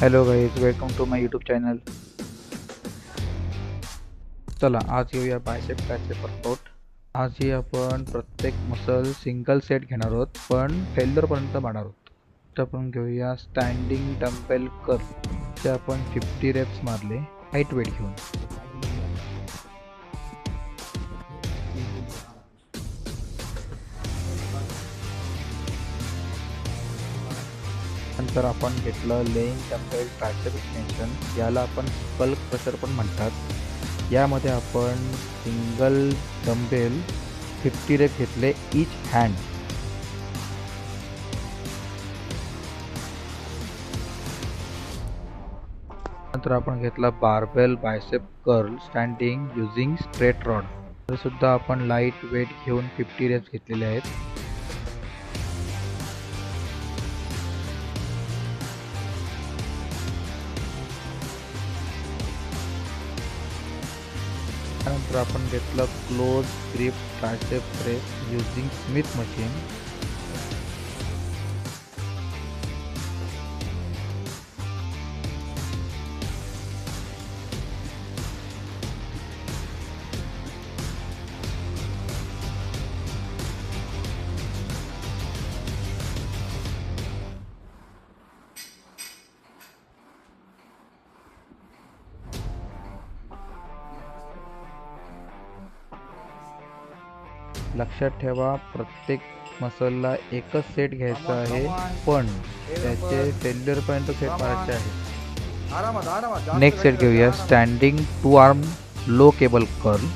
Hello guys, welcome to my YouTube channel. चला आज घेऊया बायसेप ट्रायसेप वर्कआउट. आजही आपण प्रत्येक मसल सिंगल सेट घेणार आहोत, पण फेल्युअरपर्यंत मारणार आहोत. तर आपण घेऊया स्टँडिंग डम्बेल कर्ल, जे आपण 50 रेप्स मारले हाईट वेट घेऊन. नंतर आपण घेतलं लेइंग डम्बेल ट्रायसेप एक्सटेन्शन, याला आपण स्कल्प प्रेशर पण म्हणतात. यामध्ये आपण सिंगल डम्बेल 50 रेप घेतले इच हँड. नंतर आपण घेतला barbell bicep curl standing using straight rod. तर सुद्धा आपण लाईट वेट घेऊन 50 रेप्स घेतलेले आहेत. त्यानंतर आपण घेतलं close grip tricep press using Smith machine. लक्षात ठेवा, प्रत्येक मसलला एकच सेट घ्यायचा आहे, पण त्याचे फेल्युअरपर्यंत सेट मारायचे आहे. नेक्स्ट सेट घेऊया standing two arm low cable curl.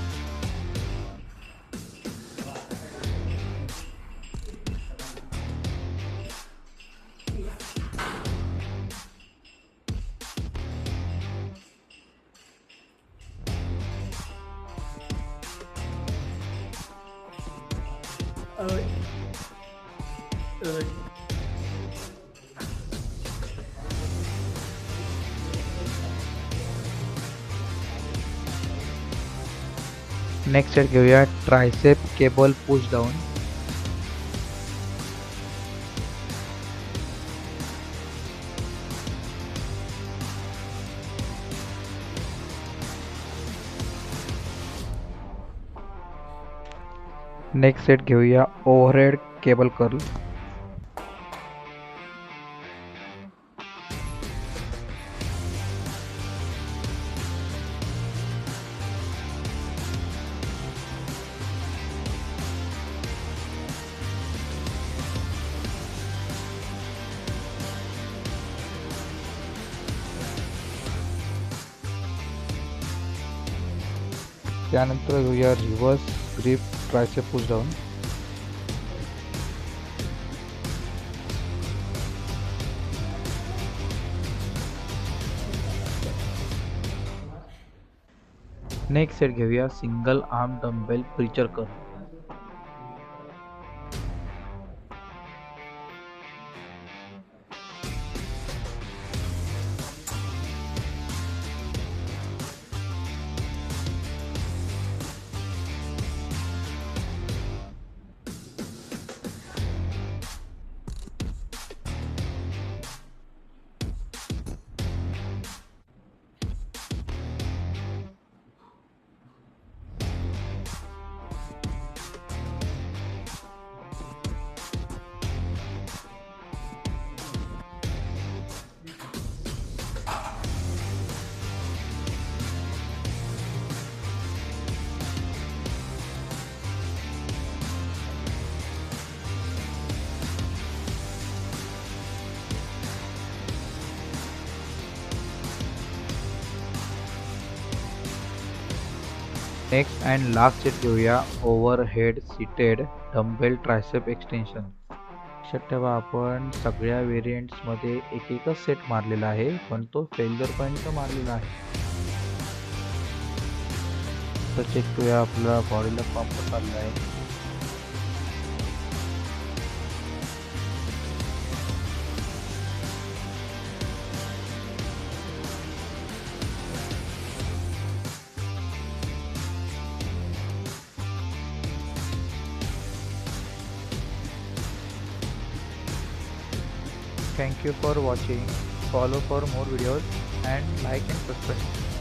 Next set घेऊया tricep cable push down. Next set घेऊया ओव्हरहेड केबल कर्ल. त्यानंतर घेऊया reverse grip tricep push down. Next set घेऊया single arm dumbbell preacher curl. Next and last set घेऊया overhead seated dumbbell tricep extension. लक्षात ठेवा, आपण सगळ्या व्हेरियंट्समध्ये एकच सेट मारलेला आहे, पण तो फेल्युअरपर्यंत मारलेला आहे. तर चेक करूया आपल्या बॉडीला पंप चालला आहे. Thank you for watching. follow for more videos and like and subscribe.